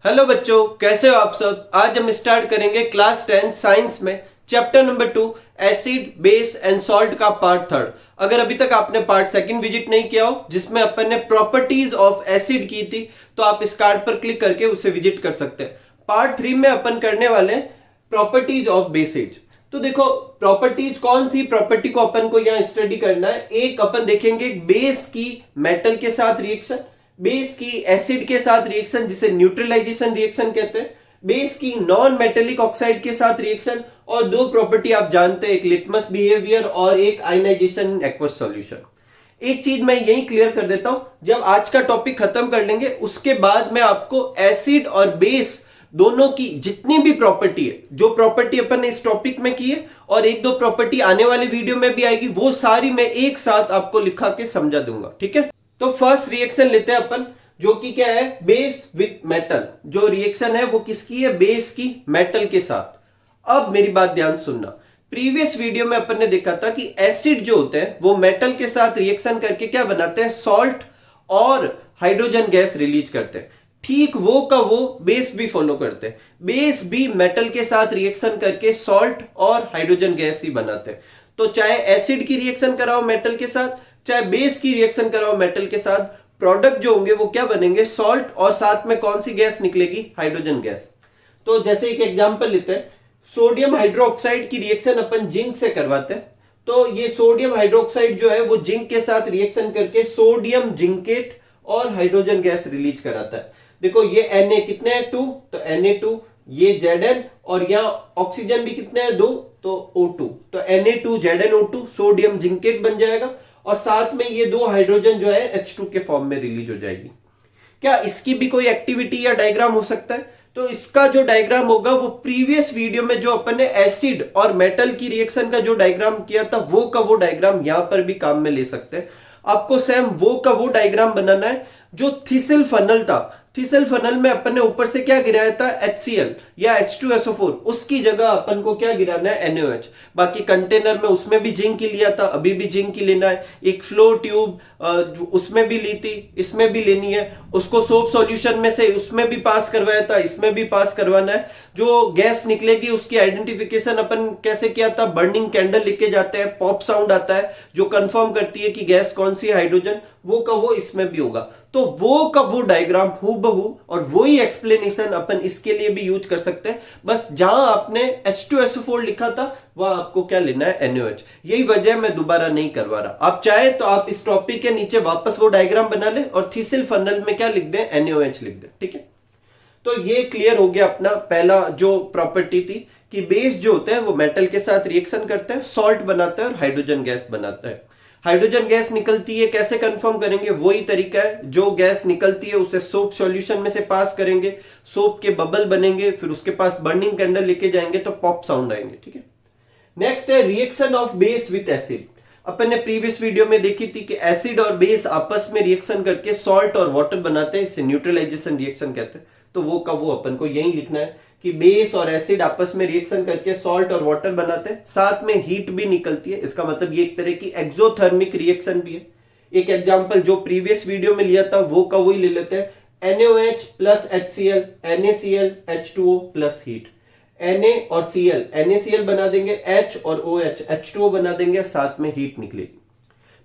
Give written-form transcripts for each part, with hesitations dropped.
Hello बच्चों, कैसे हो आप सब। आज हम स्टार्ट करेंगे क्लास 10 साइंस में chapter number 2 acid base and salt का पार्ट थर्ड। अगर अभी तक आपने पार्ट सेकंड विजिट नहीं किया हो जिसमें अपन ने प्रॉपर्टीज ऑफ एसिड की थी तो आप इस कार्ड पर क्लिक करके उसे विजिट कर सकते हैं। पार्ट 3 में अपन करने वाले प्रॉपर्टीज ऑफ बेसिड। तो देखो, प्रॉपर्टीज कौन सी प्रॉपर्टी को अपन को यहाँ स्टडी करना है। एक अपन देखेंगे बेस की मेटल के साथ रिएक्शन, बेस की एसिड के साथ रिएक्शन जिसे न्यूट्रलाइजेशन रिएक्शन कहते हैं, बेस की नॉन मेटेलिक ऑक्साइड के साथ रिएक्शन, और दो प्रॉपर्टी आप जानते हैं, एक लिटमस बिहेवियर और एक आयनाइजेशन एक्वस सॉल्यूशन। एक चीज मैं यही क्लियर कर देता हूं, जब आज का टॉपिक खत्म कर लेंगे उसके बाद मैं आपको एसिड और बेस दोनों की जितनी भी प्रॉपर्टी है, जो प्रॉपर्टी अपन ने इस टॉपिक में की है और एक दो प्रॉपर्टी आने वाली वीडियो में भी आएगी, वो सारी मैं एक साथ आपको लिखा के समझा दूंगा। ठीक है, तो फर्स्ट रिएक्शन लेते हैं अपन, जो कि क्या है, बेस विथ मेटल। जो रिएक्शन है वो किसकी है, बेस की मेटल के साथ। अब मेरी बात ध्यान सुनना, प्रीवियस वीडियो में अपन ने देखा था कि एसिड जो होते हैं वो मेटल के साथ रिएक्शन करके क्या बनाते हैं, सॉल्ट और हाइड्रोजन गैस रिलीज करते हैं। ठीक वो का वो बेस भी फॉलो करते हैं, बेस भी मेटल के साथ रिएक्शन करके सॉल्ट और हाइड्रोजन गैस ही बनाते हैं। तो चाहे एसिड की रिएक्शन कराओ मेटल के साथ, चाहे बेस की रिएक्शन कराओ मेटल के साथ, प्रोडक्ट जो होंगे वो क्या बनेंगे, सॉल्ट, और साथ में कौन सी गैस निकलेगी, हाइड्रोजन गैस। तो जैसे एक एग्जांपल लेते हैं, सोडियम हाइड्रोक्साइड की रिएक्शन अपन जिंक से करवाते हैं। तो ये सोडियम हाइड्रोक्साइड जो है वो जिंक के साथ रिएक्शन करके सोडियम जिंकेट और हाइड्रोजन गैस रिलीज कराता है। देखो ये Na कितने हैं, 2, तो Na2, ये Zn, और यहाँ ऑक्सीजन भी कितने हैं, 2, तो O2, तो Na2 ZnO2 सोडियम जिंकेट बन जाएगा, और साथ में ये दो हाइड्रोजन जो है H2 के फॉर्म में रिलीज हो जाएगी। क्या इसकी भी कोई एक्टिविटी या डायग्राम हो सकता है? तो इसका जो डायग्राम होगा वो प्रीवियस वीडियो में जो अपन ने एसिड और मेटल की रिएक्शन का जो डायग्राम किया था वो का वो डायग्राम यहां पर भी काम में ले सकते हैं। आपको सेम वो का वो डायग्राम बनाना है जो थिसल फनल था। थिसल फनल में अपन ने ऊपर से क्या गिराया था, HCl या H2SO4, उसकी जगह अपन को क्या गिराना है, NaOH। बाकी कंटेनर में उसमें भी जिंक ही लिया था, अभी भी जिंक ही लेना है। एक फ्लो ट्यूब उसमें भी ली थी, इसमें भी लेनी है। उसको सोप सॉल्यूशन में से उसमें भी पास करवाया था, इसमें भी पास करवाना है। जो गैस निकलेगी उसकी आइडेंटिफिकेशन अपन कैसे किया था, बर्निंग कैंडल लिख के जाते हैं, पॉप साउंड आता है जो कंफर्म करती है कि गैस कौन सी है, हाइड्रोजन। वो का वो इसमें भी होगा। तो वो का वो डायग्राम हूबहू और वही एक्सप्लेनेशन अपन इसके लिए भी यूज कर सकते हैं। बस जहां आपने H2SO4 लिखा था वहां आपको क्या लेना है, NaOH। यही वजह मैं दोबारा नहीं करवा रहा। आप चाहे तो आप इस टॉपिक के नीचे वापस वो डायग्राम बना ले और थिसल फनल में क्या लिख दें, NaOH लिख दें। ठीक है, तो ये क्लियर हो गया अपना पहला जो प्रॉपर्टी थी कि बेस जो होते हैं वो मेटल के साथ रिएक्शन करते हैं, सॉल्ट बनाता है और हाइड्रोजन गैस बनाता है। हाइड्रोजन गैस निकलती है, कैसे कंफर्म करेंगे, वही तरीका है। जो गैस निकलती है उसे सोप सॉल्यूशन में से पास करेंगे, सोप के बबल बनेंगे, फिर उसके पास बर्निंग कैंडल लेके जाएंगे तो पॉप साउंड आएंगे। ठीक है, नेक्स्ट है reaction of base with acid. अपन ने प्रीवियस वीडियो में देखी थी कि एसिड और बेस आपस में रिएक्शन करके सॉल्ट और वाटर बनाते हैं, इसे न्यूट्रलाइजेशन रिएक्शन कहते हैं। तो वो का वो अपन को यही लिखना है कि बेस और एसिड आपस में रिएक्शन करके सॉल्ट और वाटर बनाते हैं, साथ में हीट भी निकलती है। इसका मतलब ये एक तरह की एक्सोथर्मिक रिएक्शन भी है। एक एग्जांपल जो प्रीवियस वीडियो में लिया था वो का वही ले लेते हैं, NaOH plus HCl, NaCl, H2O plus heat. Na और Cl, NaCl बना देंगे, H और OH H2O बना देंगे, साथ में हीट निकलेगी।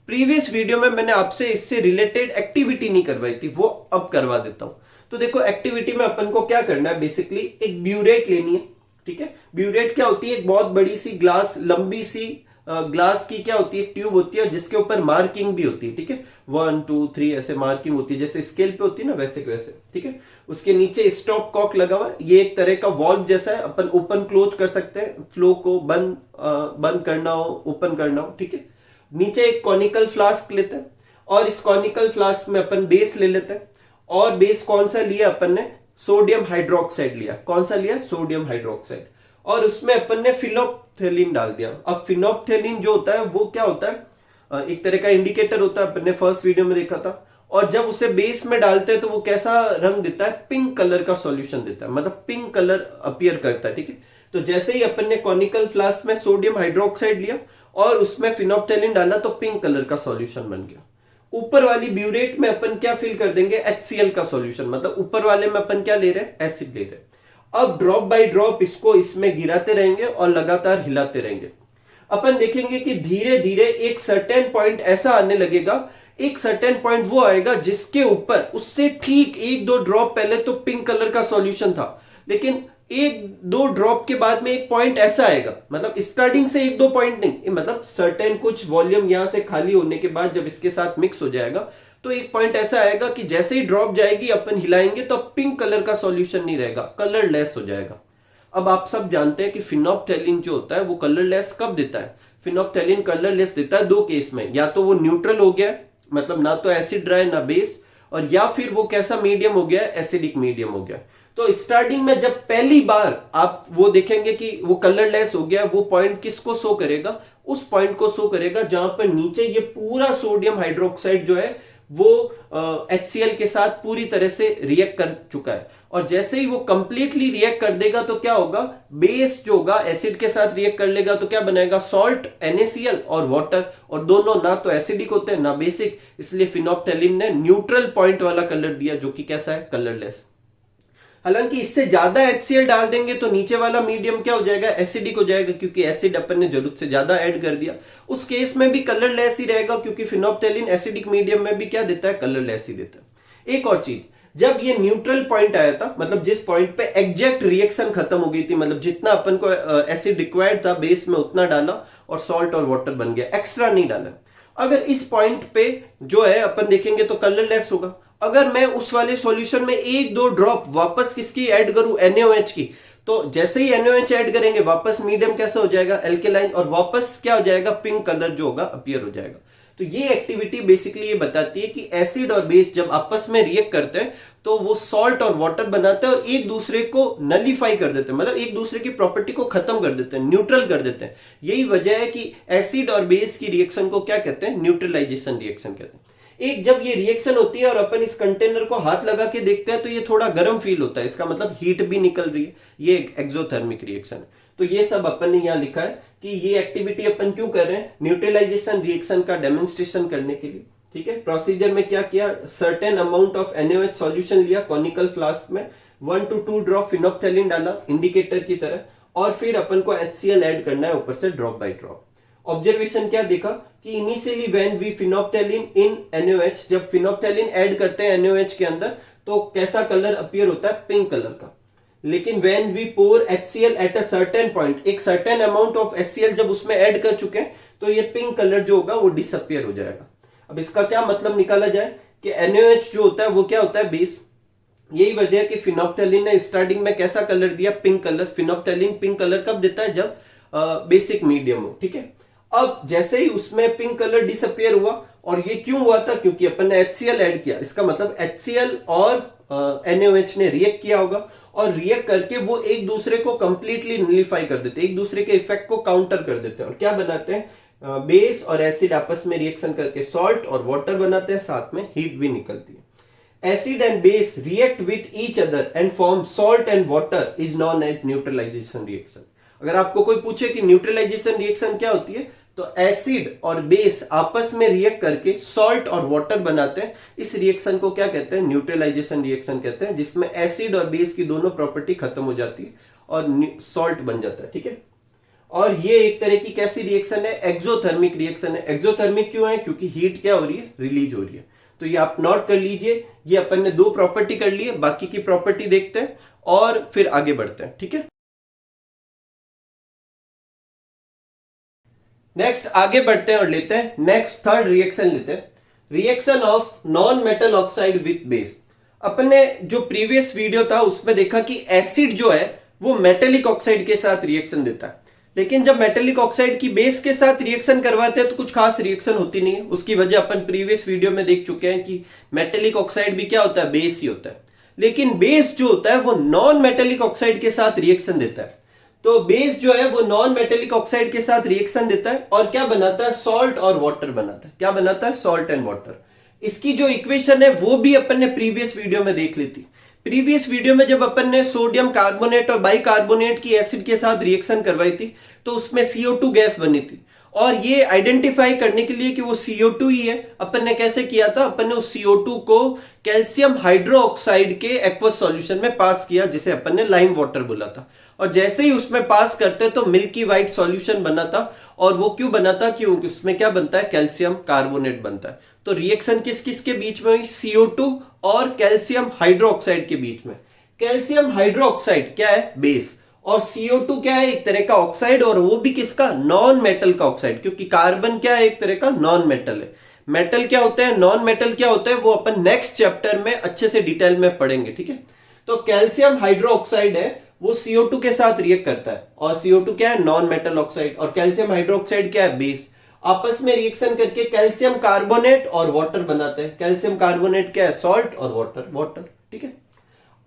प्रीवियस वीडियो में मैंने आपसे इससे रिलेटेड एक्टिविटी नहीं करवाई थी, वो अब करवा देता हूं। तो देखो, एक्टिविटी में अपन को क्या करना है, बेसिकली एक ब्यूरेट लेनी है। ठीक है, ब्यूरेट क्या होती है, एक बहुत बड़ी सी ग्लास, लंबी सी ग्लास की क्या होती है, ट्यूब होती है जिसके ऊपर मार्किंग भी होती है। ठीक है, 1 2 3 ऐसे मार्किंग होती है, जैसे स्केल पे होती है ना, वैसे वैसे। ठीक है, उसके नीचे स्टॉप कॉक लगा हुआ है, ये एक तरह का वॉल्व जैसा है, अपन ओपन क्लोज कर सकते हैं, फ्लो को बंद करना हो, ओपन करना हो। ठीक है, नीचे एक कॉनिकल फ्लास्क लेते हैं और इस कॉनिकल फ्लास्क में अपन बेस ले लेते हैं। और बेस कौन सा लिया अपन ने, सोडियम हाइड्रोक्साइड लिया। कौन सा लिया, सोडियम हाइड्रोक्साइड। और उसमें अपन ने फिनोप्थेलिन डाल दिया। अब फिनोप्थेलिन जो होता है वो क्या होता है, एक तरह का इंडिकेटर होता है, अपन ने फर्स्ट वीडियो में देखा था। और जब उसे बेस में डालते हैं तो वो कैसा रंग देता है, पिंक कलर का सॉल्यूशन देता है, मतलब पिंक कलर अपीयर करता है। ठीक है, तो जैसे ही अपन ने कॉनिकल फ्लास्क में सोडियम हाइड्रोक्साइड लिया और उसमें फिनोप्थेलिन डाला तो पिंक कलर का सॉल्यूशन बन गया। ऊपर वाली ब्यूरेट में अपन क्या फिल कर देंगे, HCl का सॉल्यूशन, मतलब ऊपर वाले में अपन क्या ले रहे हैं, एसिड ले रहे हैं। अब ड्रॉप बाय ड्रॉप इसको इसमें गिराते रहेंगे और लगातार हिलाते रहेंगे। अपन देखेंगे कि धीरे धीरे एक सर्टेन पॉइंट ऐसा आने लगेगा, एक सर्टेन पॉइंट वो आएगा जिसके ऊपर उससे ठीक 1-2 ड्रॉप पहले तो पिंक कलर का सॉल्यूशन था, लेकिन 1-2 ड्रॉप के बाद में एक पॉइंट ऐसा आएगा, मतलब स्टार्टिंग से 1-2 पॉइंट नहीं, मतलब सर्टेन कुछ वॉल्यूम यहां से खाली होने के बाद जब इसके साथ मिक्स हो जाएगा तो एक पॉइंट ऐसा आएगा कि जैसे ही ड्रॉप जाएगी अपन हिलाएंगे तो पिंक कलर का सॉल्यूशन नहीं रहेगा, कलरलेस हो जाएगा। अब आप सब जानते हैं कि फिनोप्थेलिन जो होता है वो कलरलेस कब देता है, फिनोप्थेलिन कलरलेस देता है 2 केस में, या तो वो न्यूट्रल हो गया मतलब ना तो एसिड रहा है ना बेस, और या फिर वो कैसा मीडियम हो गया, एसिडिक मीडियम हो गया। तो स्टार्टिंग में जब पहली बार आप वो देखेंगे कि वो कलरलेस हो गया, वो पॉइंट किसको शो करेगा, उस पॉइंट को शो करेगा जहां पर नीचे ये पूरा सोडियम हाइड्रोक्साइड जो है वो HCl के साथ पूरी तरह से रिएक्ट कर चुका है। और जैसे ही वो कंप्लीटली रिएक्ट कर देगा तो क्या होगा, बेस जो होगा एसिड के साथ रिएक्ट कर लेगा तो क्या बनाएगा, सॉल्ट, NaCl और वाटर, और दोनों ना तो एसिडिक होते हैं ना बेसिक, इसलिए फिनोप्थेलिन ने न्यूट्रल पॉइंट वाला कलर दिया जो कि कैसा है, कलरलेस। हालांकि इससे ज्यादा HCl डाल देंगे तो नीचे वाला मीडियम क्या हो जाएगा, एसिडिक हो जाएगा, क्योंकि एसिड अपन ने जरूरत से ज्यादा ऐड कर दिया। उस केस में भी कलरलेस ही रहेगा, क्योंकि फिनोप्थेलिन एसिडिक मीडियम में भी क्या देता है, कलरलेस ही देता है। एक और चीज, जब ये न्यूट्रल पॉइंट आया था, मतलब जिस पॉइंट पे एग्जैक्ट रिएक्शन खत्म हो गई थी, मतलब जितना अपन को एसिड रिक्वायर्ड था बेस में उतना डाला और सॉल्ट और वाटर बन गया, एक्स्ट्रा नहीं डाला। अगर इस पॉइंट पे जो है अपन देखेंगे तो कलरलेस होगा। अगर मैं उस वाले सॉल्यूशन में 1-2 ड्रॉप वापस किसकी ऐड करूं, NaOH की, तो जैसे ही NaOH ऐड करेंगे वापस मीडियम कैसा हो जाएगा, एल्केलाइन, और वापस क्या हो जाएगा, पिंक कलर जो होगा अपीयर हो जाएगा। तो ये एक्टिविटी बेसिकली ये बताती है कि एसिड और बेस जब आपस में रिएक्ट करते हैं तो वो सॉल्ट और वाटर बनाते हैं और एक दूसरे को नलीफाई कर देते हैं, मतलब एक दूसरे की प्रॉपर्टी को खत्म कर देते हैं, न्यूट्रल कर देते हैं। यही वजह है कि एसिड और बेस की रिएक्शन को क्या कहते हैं, न्यूट्रलाइजेशन रिएक्शन कहते हैं। एक जब ये रिएक्शन होती है और अपन इस कंटेनर को हाथ लगा के देखते हैं तो ये थोड़ा गर्म फील होता है, इसका मतलब हीट भी निकल रही है, ये एक एक्सोथर्मिक रिएक्शन है। तो ये सब अपन ने यहाँ लिखा है कि ये एक्टिविटी अपन क्यों कर रहे हैं, न्यूट्रलाइजेशन रिएक्शन का डेमोन्स्ट्रेशन करने के लिए। ठीक है, प्रोसीजर में क्या किया, certain amount of NaOH solution लिया कॉनिकल फ्लास्क में, 1 to 2 ड्रॉप फिनोप्थेलिन डाला इंडिकेटर की तरह, और फिर अपन को HCl ऐड करना है ऊपर से ड्रॉप बाय ड्रॉप। ऑब्जर्वेशन क्या देखा कि initially when we phenolphthalein in NaOH, जब फिनोप्थेलिन ऐड करते हैं NaOH के अंदर तो कैसा कलर अपीयर होता है, पिंक कलर का। लेकिन when we pour HCl at a certain point, एक सर्टेन अमाउंट ऑफ HCl जब उसमें ऐड कर चुके हैं तो ये पिंक कलर जो होगा वो डिसअपियर हो जाएगा। अब इसका क्या मतलब निकाला जाए कि NaOH जो होता है वो क्या होता है, बेस। यही वजह है कि फिनोप्थेलिन ने स्टार्टिंग में कैसा कलर दिया, पिंक कलर। फिनोप्थेलिन पिंक कलर कब देता है, जब बेसिक मीडियम हो। ठीक है, अब जैसे ही उसमें पिंक कलर डिसअपियर हुआ, और ये क्यों हुआ था, क्योंकि अपन ने HCl ऐड किया, इसका मतलब HCl और NaOH ने रिएक्ट किया होगा, और रिएक्ट करके वो एक दूसरे को कंप्लीटली नलिफाई कर देते, एक दूसरे के इफेक्ट को काउंटर कर देते हैं, और क्या बनाते हैं, बेस और एसिड आपस में रिएक्शन करके सॉल्ट और वाटर बनाते हैं, साथ में हीट भी निकलती है। Acid and base react with each other and form salt and water is known as neutralisation reaction. अगर आपको कोई पूछे कि न्यूट्रलाइजेशन रिएक्शन क्या होती है, तो एसिड और बेस आपस में रिएक्ट करके सॉल्ट और वाटर बनाते हैं, इस रिएक्शन को क्या कहते हैं, न्यूट्रलाइजेशन रिएक्शन कहते हैं, जिसमें एसिड और बेस की दोनों प्रॉपर्टी खत्म हो जाती है और सॉल्ट बन जाता है। ठीक है, और ये एक तरह की कैसी रिएक्शन है, एक्सोथर्मिक रिएक्शन है। एक्सोथर्मिक क्यों है, क्योंकि हीट क्या हो रही है, रिलीज हो रही है। तो ये आप नोट कर लीजिए, ये अपन ने 2 प्रॉपर्टी कर ली है, बाकी की प्रॉपर्टी देखते हैं और फिर आगे बढ़ते हैं। ठीक है, नेक्स्ट आगे बढ़ते हैं और लेते हैं नेक्स्ट थर्ड रिएक्शन लेते हैं, reaction of non metal oxide with base. अपन ने जो प्रीवियस वीडियो था उसमें देखा कि एसिड जो है वो मेटेलिक ऑक्साइड के साथ रिएक्शन देता है, लेकिन जब मेटेलिक ऑक्साइड की बेस के साथ रिएक्शन करवाते हैं तो कुछ खास रिएक्शन होती नहीं है। उसकी वजह अपन प्रीवियस वीडियो में देख चुके हैं कि मेटेलिक ऑक्साइड भी क्या होता है, बेस ही होता है। लेकिन बेस जो होता है वो नॉन मेटेलिक ऑक्साइड के साथ रिएक्शन देता है। तो बेस जो है वो नॉन मेटेलिक ऑक्साइड के साथ रिएक्शन देता है और क्या बनाता है, सॉल्ट और वाटर बनाता है। क्या बनाता है, सॉल्ट एंड वाटर। इसकी जो इक्वेशन है वो भी अपन ने प्रीवियस वीडियो में देख ली थी। प्रीवियस वीडियो में जब अपन ने सोडियम कार्बोनेट और बाइकार्बोनेट की एसिड के साथ रिएक्शन करवाई थी तो उसमें CO2 गैस बनी थी, और ये आइडेंटिफाई करने के लिए कि वो CO2 ही है, अपन ने कैसे किया था, अपन ने उस CO2 को कैल्शियम हाइड्रोक्साइड के एक्वस सॉल्यूशन में पास किया, जिसे अपन ने लाइम वाटर बोला था। और जैसे ही उसमें पास करते तो मिल्की वाइट सॉल्यूशन बना था। और वो क्यों बना था, क्योंकि उसमें क्या बनता है, कैल्शियम कार्बोनेट बनता है। तो रिएक्शन किस किस के बीच में हुई, CO2 और कैल्शियम हाइड्रोक्साइड के बीच में। कैल्शियम हाइड्रोक्साइड क्या है, बेस, और CO2 क्या है, एक तरह का ऑक्साइड, और वो भी किसका, नॉन मेटल का ऑक्साइड, क्योंकि कार्बन क्या है, एक तरह का नॉन मेटल है। मेटल क्या होता है, नॉन मेटल क्या होता है, वो अपन नेक्स्ट चैप्टर में अच्छे से डिटेल में पढ़ेंगे, ठीक है। तो कैल्शियम हाइड्रोक्साइड है, वो CO2 के साथ रिएक्ट करता है, और CO2 क्या है, नॉन मेटल ऑक्साइड, और कैल्शियम हाइड्रोक्साइड क्या है, बेस। आपस में रिएक्शन करके कैल्शियम कार्बोनेट और वाटर बनाते हैं। कैल्शियम कार्बोनेट क्या है, सॉल्ट, और वाटर वाटर, ठीक है।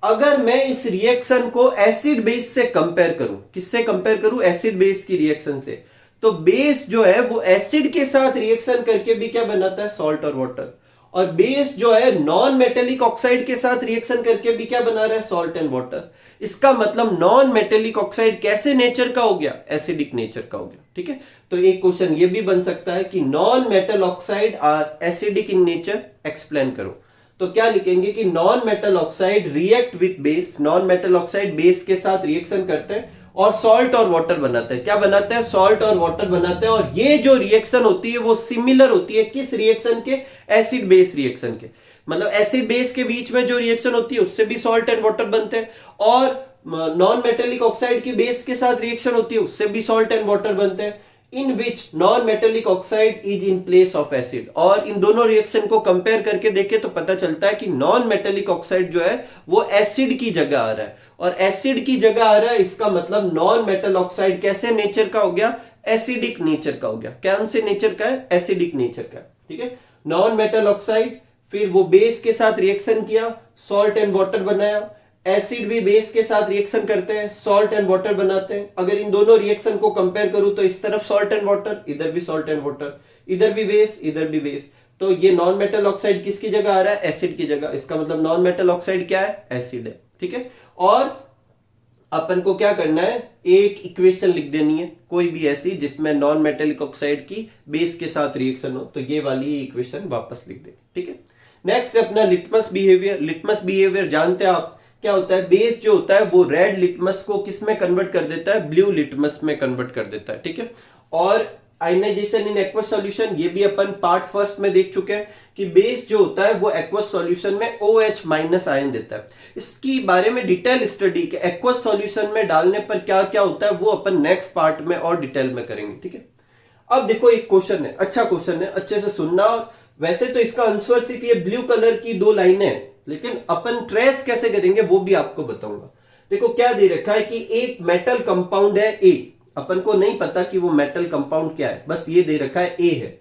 अगर मैं इस रिएक्शन को एसिड बेस से कंपेयर करूं, किससे कंपेयर करूं, एसिड बेस की रिएक्शन से, तो बेस जो है वो एसिड के साथ रिएक्शन करके भी क्या बनाता है, सॉल्ट और वाटर। और बेस जो है नॉन मेटेलिक ऑक्साइड के साथ रिएक्शन करके भी क्या बना रहा है, सॉल्ट एंड वाटर। इसका मतलब नॉन मेटेलिक ऑक्साइड कैसे नेचर का हो गया, एसिडिक नेचर का हो गया, ठीक है। तो एक क्वेश्चन ये भी बन सकता है कि non metal oxide are acidic in nature, explain करो। तो क्या लिखेंगे कि non metal oxide react with base, non metal oxide base के साथ रिएक्शन करते हैं और सॉल्ट और वाटर बनाते हैं। क्या बनाते हैं, सॉल्ट और वाटर बनाते हैं। और ये जो रिएक्शन होती है वो सिमिलर होती है किस रिएक्शन के, एसिड बेस रिएक्शन के। मतलब एसिड बेस के बीच में जो रिएक्शन होती है उससे भी सॉल्ट एंड वाटर बनते हैं, और नॉन मेटेलिक ऑक्साइड की बेस के साथ रिएक्शन होती है उससे भी सॉल्ट एंड वाटर बनते हैं, in which non metallic oxide is in place of acid. और इन दोनों रिएक्शन को कंपेयर करके देखें तो पता चलता है कि नॉन मेटेलिक ऑक्साइड जो है वो एसिड की जगह आ रहा है, और एसिड की जगह आ रहा है, इसका मतलब नॉन मेटल ऑक्साइड कैसे नेचर का हो गया, एसिडिक नेचर का हो गया। कौन से नेचर का है, एसिडिक नेचर का, ठीक है। नॉन मेटल ऑक्साइड, फिर वो बेस के साथ रिएक्शन किया, सॉल्ट एंड वाटर बनाया। एसिड भी बेस के साथ रिएक्शन करते हैं, सॉल्ट एंड वाटर बनाते हैं। अगर इन दोनों रिएक्शन को कंपेयर करूं तो इस तरफ सॉल्ट एंड वाटर, इधर भी सॉल्ट एंड वाटर, इधर भी बेस, इधर भी बेस। तो ये नॉन मेटल ऑक्साइड किसकी जगह आ रहा है, एसिड की जगह। इसका मतलब नॉन मेटल ऑक्साइड क्या है, एसिड है, ठीक है। और अपन को क्या करना है, एक इक्वेशन लिख देनी है कोई भी ऐसी जिसमें नॉन मेटेलिक ऑक्साइड की बेस के साथ रिएक्शन हो, तो ये वाली इक्वेशन वापस लिख देंगे, ठीक है। नेक्स्ट अपना लिटमस बिहेवियर। लिटमस बिहेवियर जानते हैं आप क्या होता है, बेस जो होता है वो रेड लिटमस को किस में कन्वर्ट कर देता है, ब्लू लिटमस में कन्वर्ट कर देता है, ठीक है। और आयनाइजेशन इन एक्वस सॉल्यूशन, ये भी अपन पार्ट फर्स्ट में देख चुके हैं कि बेस जो होता है वो एक्वस सॉल्यूशन में OH माइनस आयन देता है। इसकी बारे में डिटेल स्टडी के एक्वस सॉल्यूशन में डालने पर क्या क्या होता है वो अपन नेक्स्ट पार्ट में और डिटेल में करेंगे, ठीक है। अब देखो एक क्वेश्चन है, अच्छा क्वेश्चन है, अच्छे से सुनना। और वैसे तो इसका आंसर सिर्फ ये ब्लू कलर की 2 लाइनें हैं, लेकिन अपन ट्रेस कैसे करेंगे वो भी आपको बताऊंगा। देखो क्या दे रखा है कि एक मेटल कंपाउंड है A, अपन को नहीं पता कि वो मेटल कंपाउंड क्या है, बस ये दे रखा है A है।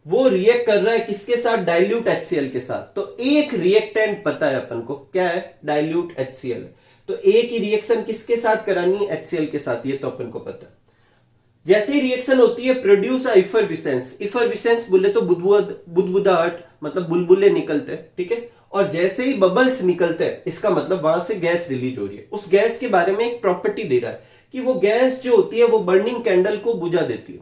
वो रिएक्ट कर रहा है किसके साथ, डाइल्यूट HCl के साथ। तो एक रिएक्टेंट पता है अपन को क्या है, डाइल्यूट HCl। तो A की रिएक्शन किसके साथ करानी है, HCl के साथ, ये तो अपन को पता है। जैसे ही रिएक्शन होती है प्रोड्यूस इफरविसेंस, इफरविसेंस बोले तो बुदबुदाहट, मतलब बुलबुले निकलते हैं, ठीक है। और जैसे ही बबल्स निकलते हैं इसका मतलब वहां से गैस रिलीज हो रही है। उस गैस के बारे में एक प्रॉपर्टी दे रहा है कि वो गैस जो होती है वो बर्निंग कैंडल को बुझा देती है।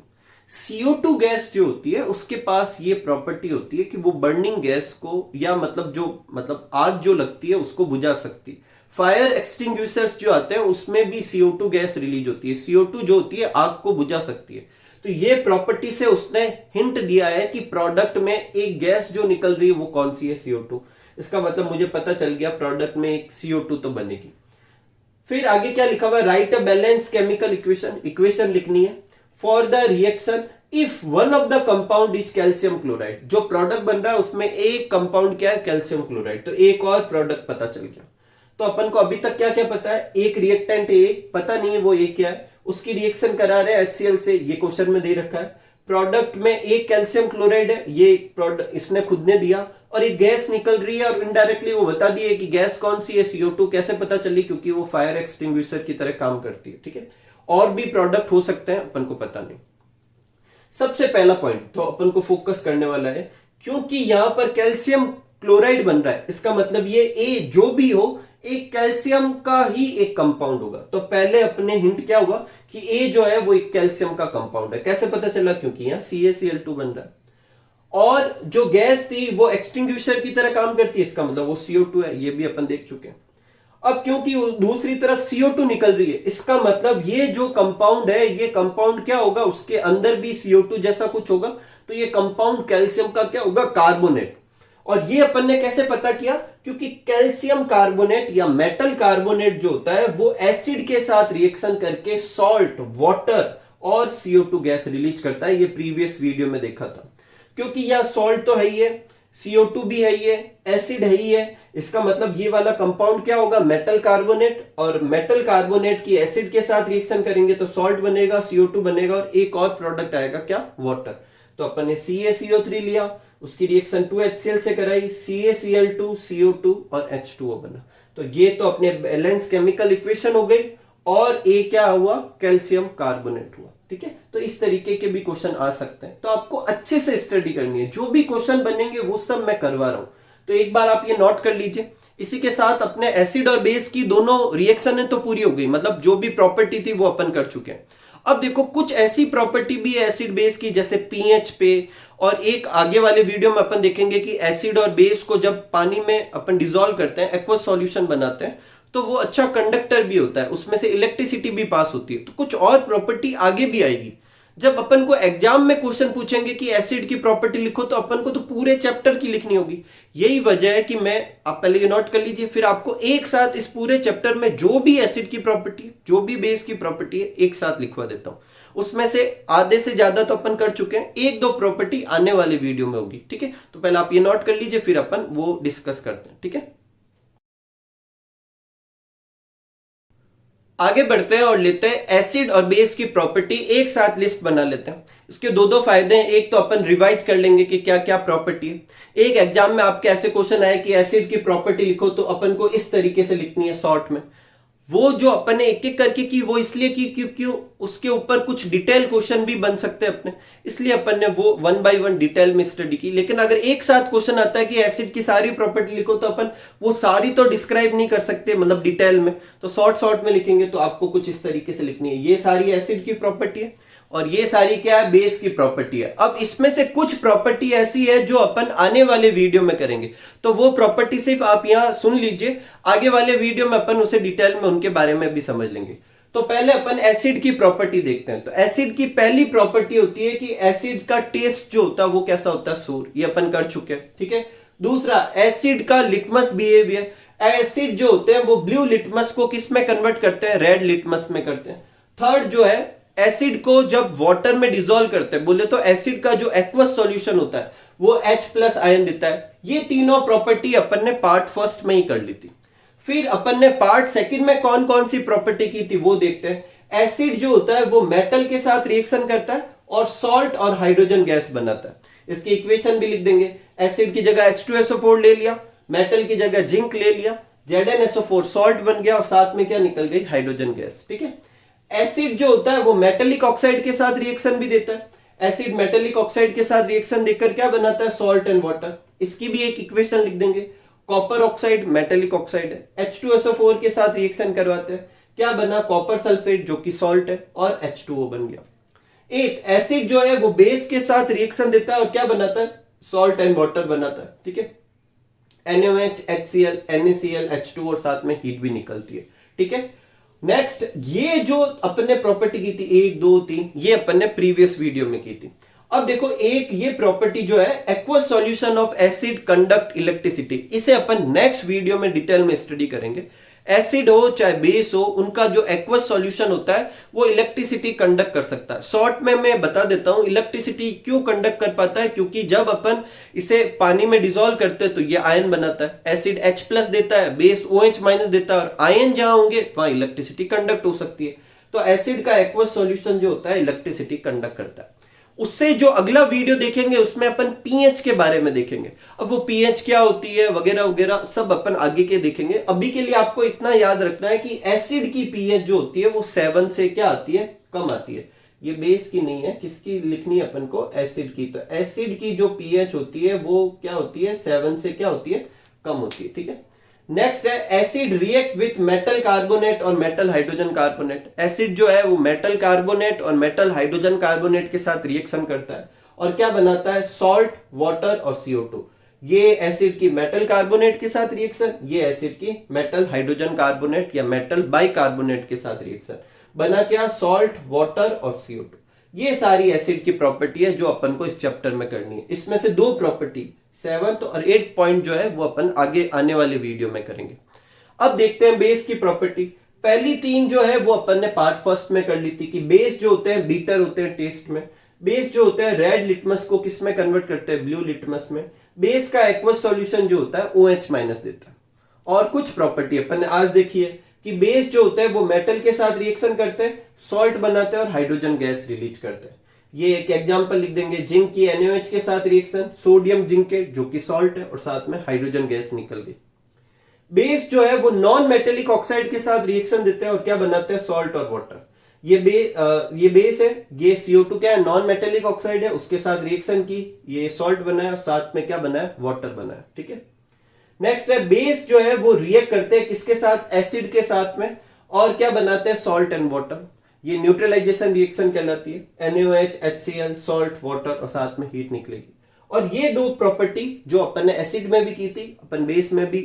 CO2 गैस जो होती है उसके पास ये प्रॉपर्टी होती है कि वो बर्निंग गैस को, या मतलब आग जो लगती है उसको बुझा सकती है। फायर एक्सटिंग्विशर्स जो आते हैं उसमें भी CO2 गैस रिलीज होती है। CO2 जो होती है आग को बुझा सकती है। तो ये प्रॉपर्टी से उसने हिंट दिया है कि प्रोडक्ट में एक गैस जो निकल रही है वो कौन सी है, CO2। इसका मतलब मुझे पता चल गया प्रोडक्ट में एक CO2 तो बनेगी। फिर आगे क्या लिखा हुआ है, right a balance chemical equation, equation लिखनी है for the reaction if one of the compound is calcium chloride. जो प्रोडक्ट बन रहा है उसमें एक कंपाउंड क्या है, कैल्शियम क्लोराइड। तो एक और प्रोडक्ट पता चल गया। तो अपन को अभी तक क्या क्या पता है, एक रिएक्टेंट A, पता नहीं है वो A क्या है, उसकी रिएक्शन करा रहे हैं HCl से, ये क्वेश्चन में दे रखा है। प्रोडक्ट में एक कैल्शियम क्लोराइड है, ये प्रोडक्ट इसने खुद ने दिया, और एक गैस निकल रही है और इनडायरेक्टली वो बता दिए कि गैस कौन सी है, CO2। कैसे पता चली, क्योंकि वो फायर एक्सटिंग्विशर की तरह काम करती है, ठीक है। और भी प्रोडक्ट हो सकते हैं, अपन को पता नहीं। सबसे पहला पॉइंट तो अपन को फोकस करने वाला है, क्योंकि यहां पर कैल्शियम क्लोराइड बन रहा है, इसका मतलब ये A जो भी हो एक कैल्शियम का ही एक कंपाउंड होगा। तो पहले अपने हिंट क्या हुआ कि ए जो है वो एक कैल्शियम का कंपाउंड है। कैसे पता चला? क्योंकि यहाँ CaCl2 बन रहा है और जो गैस थी वो एक्सटिंग्विशर की तरह काम करती है, इसका मतलब वो CO2 है, ये भी अपन देख चुके हैं। अब क्योंकि दूसरी तरफ CO2 निकल रही है, इसका मतलब ये जो कंपाउंड है, ये कंपाउंड क्या होगा, उसके अंदर भी CO2 जैसा कुछ होगा। तो ये कंपाउंड कैल्शियम का क्या होगा? कार्बोनेट। और ये अपन ने कैसे पता किया? क्योंकि कैल्शियम कार्बोनेट या मेटल कार्बोनेट जो होता है वो एसिड के साथ रिएक्शन करके सॉल्ट, वाटर और CO2 गैस रिलीज करता है। ये प्रीवियस वीडियो में देखा था। क्योंकि यह सॉल्ट तो है ही है, CO2 भी है ही है, एसिड है ही है, इसका मतलब ये वाला कंपाउंड क्या होगा? Metal carbonate. और मेटल कार्बोनेट की एसिड के साथ रिएक्शन करेंगे तो सॉल्ट बनेगा, CO2 बनेगा और एक और प्रोडक्ट आएगा, क्या? वाटर। तो अपन ने CaCO3 लिया, उसकी रिएक्शन 2HCl से कराई, CaCl2, CO2 और H2O बना। तो ये तो अपने बैलेंस केमिकल इक्वेशन हो गई। और ए क्या हुआ? कैल्शियम कार्बोनेट हुआ। ठीक है, तो इस तरीके के भी क्वेश्चन आ सकते हैं। तो आपको अच्छे से स्टडी करनी है, जो भी क्वेश्चन बनेंगे वो सब मैं करवा रहा हूं। तो एक बार आप ये नोट कर लीजिए। इसी के साथ अपने एसिड और बेस की दोनों रिएक्शन है तो पूरी हो गई, मतलब जो भी प्रॉपर्टी थी वो अपन कर चुके हैं। अब देखो कुछ ऐसी प्रॉपर्टी भी है एसिड बेस की, जैसे पीएच पे, और एक आगे वाले वीडियो में अपन देखेंगे कि एसिड और बेस को जब पानी में अपन डिसॉल्व करते हैं, एक्वस सॉल्यूशन बनाते हैं, तो वो अच्छा कंडक्टर भी होता है, उसमें से इलेक्ट्रिसिटी भी पास होती है। तो कुछ और प्रॉपर्टी आगे भी आएगी। जब अपन को एग्जाम में क्वेश्चन पूछेंगे कि एसिड की प्रॉपर्टी लिखो, तो अपन को तो पूरे चैप्टर की लिखनी होगी। यही वजह है कि मैं, आप पहले ये नोट कर लीजिए, फिर आपको एक साथ इस पूरे चैप्टर में जो भी एसिड की प्रॉपर्टी है, जो भी बेस की प्रॉपर्टी है, एक साथ लिखवा देता हूं। उसमें से आधे से ज्यादा तो अपन कर चुके हैं, एक दो प्रॉपर्टी आने वाले वीडियो में होगी। ठीक है, तो पहले आप ये नोट कर लीजिए, फिर अपन वो डिस्कस करते हैं। ठीक है, आगे बढ़ते हैं और लेते हैं एसिड और बेस की प्रॉपर्टी, एक साथ लिस्ट बना लेते हैं। इसके दो दो फायदे हैं। एक तो अपन रिवाइज कर लेंगे कि क्या क्या प्रॉपर्टी है। एक एग्जाम में आपके ऐसे क्वेश्चन आए कि एसिड की प्रॉपर्टी लिखो, तो अपन को इस तरीके से लिखनी है शॉर्ट में। वो जो अपन ने एक एक करके की, वो इसलिए की क्योंकि उसके ऊपर कुछ डिटेल क्वेश्चन भी बन सकते हैं अपने, इसलिए अपन ने वो 1 बाय 1 डिटेल में स्टडी की। लेकिन अगर एक साथ क्वेश्चन आता है कि एसिड की सारी प्रॉपर्टी लिखो, तो अपन वो सारी तो डिस्क्राइब नहीं कर सकते, मतलब डिटेल में, तो शॉर्ट शॉर्ट में लिखेंगे। तो आपको कुछ इस तरीके से लिखनी है, ये सारी एसिड की प्रॉपर्टी है और ये सारी क्या है? बेस की प्रॉपर्टी है। अब इसमें से कुछ प्रॉपर्टी ऐसी है जो अपन आने वाले वीडियो में करेंगे, तो वो प्रॉपर्टी सिर्फ आप यहां सुन लीजिए, आगे वाले वीडियो में अपन उसे डिटेल में उनके बारे में भी समझ लेंगे। तो पहले अपन एसिड की प्रॉपर्टी देखते हैं। तो एसिड की पहली प्रॉपर्टी होती है कि एसिड का टेस्ट जो होता है वो कैसा होता है? सूर। ये अपन कर चुके हैं। ठीक है, दूसरा, एसिड का लिटमस बिहेवियर। एसिड जो होते हैं वो ब्लू लिटमस को किस में कन्वर्ट करते हैं? रेड लिटमस में करते हैं। थर्ड जो है, एसिड को जब वाटर में डिसॉल्व करते हैं, बोले तो एसिड का जो एक्वस सॉल्यूशन होता है वो H+ आयन देता है। ये तीनों प्रॉपर्टी अपन ने पार्ट फर्स्ट में ही कर ली थी। फिर अपन ने पार्ट सेकंड में कौन कौन सी प्रॉपर्टी की थी वो देखते हैं। एसिड जो होता है वो मेटल के साथ रिएक्शन करता है और सॉल्ट और हाइड्रोजन गैस बनाता है। इसकी इक्वेशन भी लिख देंगे। एसिड की जगह H2SO4 ले लिया, मेटल की जगह जिंक ले लिया, ZnSO4 सॉल्ट बन गया और साथ में क्या निकल गई? Hydrogen gas. ठीक है, एसिड जो होता है वो मेटेलिक ऑक्साइड के साथ रिएक्शन भी देता है। एसिड मेटेलिक ऑक्साइड के साथ रिएक्शन देकर क्या बनाता है? Salt and water. इसकी भी एक इक्वेशन लिख देंगे। कॉपर ऑक्साइड मेटेलिक ऑक्साइड है, H2SO4 के साथ रिएक्शन करवाते हैं, क्या बना? कॉपर सल्फेट, जो कि सॉल्ट है, और H2O बन गया। एक एसिड जो है वो बेस के साथ रिएक्शन देता है और क्या बनाता है? सॉल्ट एंड वाटर बनाता है। ठीक है, NaOH, HCl, NaCl, H2O और साथ में हीट भी निकलती है। ठीक है, नेक्स्ट, ये जो अपन ने प्रॉपर्टी की थी 1 2 3, ये अपन ने प्रीवियस वीडियो में की थी। अब देखो, एक ये प्रॉपर्टी जो है aqueous solution of acid conduct electricity, इसे अपन नेक्स्ट वीडियो में डिटेल में स्टडी करेंगे। एसिड हो चाहे बेस हो, उनका जो एक्वस सॉल्यूशन होता है वो इलेक्ट्रिसिटी कंडक्ट कर सकता है। शॉर्ट में मैं बता देता हूं इलेक्ट्रिसिटी क्यों कंडक्ट कर पाता है, क्योंकि जब अपन इसे पानी में डिसॉल्व करते हैं तो ये आयन बनाता है। एसिड H+ देता है, बेस OH- देता है, और आयन जहां होंगे वहां इलेक्ट्रिसिटी कंडक्ट हो सकती है। तो एसिड का एक्वस सॉल्यूशन जो होता है इलेक्ट्रिसिटी कंडक्ट करता है। उससे जो अगला वीडियो देखेंगे उसमें अपन पीएच के बारे में देखेंगे। अब वो पीएच क्या होती है वगैरह वगैरह सब अपन आगे के देखेंगे। अभी के लिए आपको इतना याद रखना है कि एसिड की पीएच जो होती है वो 7 से क्या आती है? कम आती है। ये बेस की नहीं है, किसकी लिखनी है अपन को? एसिड की। तो एसिड की जो पीएच होती है वो क्या होती है? 7 से क्या होती है? कम होती है। ठीक है, नेक्स्ट है acid react with metal carbonate और मेटल हाइड्रोजन कार्बोनेट। एसिड जो है वो मेटल कार्बोनेट और मेटल हाइड्रोजन कार्बोनेट के साथ रिएक्शन करता है और क्या बनाता है, सॉल्ट, वाटर और CO2। ये एसिड की मेटल कार्बोनेट के साथ रिएक्शन, ये एसिड की मेटल हाइड्रोजन कार्बोनेट या मेटल बाइकार्बोनेट के साथ रिएक्शन, बना क्या, सॉल्ट, वाटर और CO2। ये सारी एसिड की प्रॉपर्टी है जो अपन को इस चैप्टर में करनी है। इसमें से 2 प्रॉपर्टी 7th और 8th पॉइंट जो है वो अपन आगे आने वाले वीडियो में करेंगे। अब देखते हैं बेस की प्रॉपर्टी। पहली 3 जो है वो अपन ने पार्ट फर्स्ट में कर ली थी कि बेस जो होते हैं बीटर होते हैं टेस्ट में, बेस जो होते हैं रेड लिटमस को किस में कन्वर्ट करते हैं, ब्लू लिटमस में, बेस का एक्वस सॉल्यूशन जो होता है OH- देता है। और कुछ प्रॉपर्टी अपन ने आज देखी है कि बेस जो होता है वो मेटल के साथ रिएक्शन करते हैं, सॉल्ट बनाते हैं और हाइड्रोजन गैस रिलीज करते हैं। ये एक एग्जांपल लिख देंगे, जिंक की NaOH के साथ रिएक्शन, सोडियम जिंकेट जो कि सॉल्ट है और साथ में हाइड्रोजन गैस निकल गई। बेस जो है वो नॉन मेटेलिक ऑक्साइड के साथ रिएक्शन देते हैं और क्या बनाते हैं, सॉल्ट और वाटर। ये बेस है, ये CO2 क्या है, नॉन मेटेलिक ऑक्साइड है, उसके साथ रिएक्शन की, ये सॉल्ट बनाया और साथ में क्या बनाया, वाटर बनाया। ठीक है। नेक्स्ट है बेस जो है वो रिएक्ट करते हैं किसके साथ, एसिड के साथ में, और क्या बनाते हैं, सॉल्ट एंड वाटर। ये न्यूट्रलाइजेशन रिएक्शन कहलाती है, NaOH, HCl, सॉल्ट, वाटर और साथ में हीट निकलेगी। और ये 2 प्रॉपर्टी जो अपन ने एसिड में भी की थी, अपन बेस में भी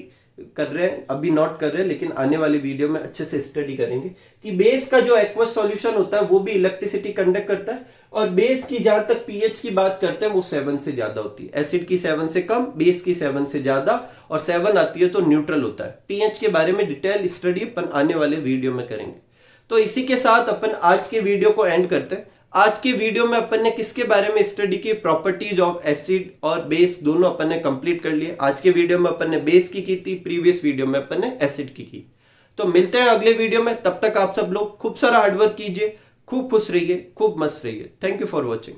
कर रहे हैं, अभी नोट कर रहे हैं, लेकिन आने वाली वीडियो में अच्छे से स्टडी करेंगे कि बेस का जो एक्वस सॉल्यूशन होता है वो भी इलेक्ट्रिसिटी कंडक्ट करता है। और बेस की जहां तक pH की बात करते हैं वो 7 से ज्यादा होती है, एसिड की 7 से कम, बेस की 7 से ज्यादा, और 7 आती है तो न्यूट्रल होता है। pH के बारे में डिटेल स्टडी अपन आने वाले वीडियो में करेंगे। तो इसी के साथ अपन आज के वीडियो को एंड करते हैं। आज के वीडियो में अपन ने किसके बारे में स्टडी की, प्रॉपर्टीज ऑफ एसिड और बेस दोनों अपन ने कंप्लीट कर लिए। आज के वीडियो में अपन ने बेस की थी, प्रीवियस वीडियो में अपन ने एसिड की। तो मिलते हैं अगले वीडियो में, तब तक आप सब लोग खूब सारा हार्डवर्क कीजिए, खूब खुश रहिए, खूब मस्त रहिए। Thank you for watching.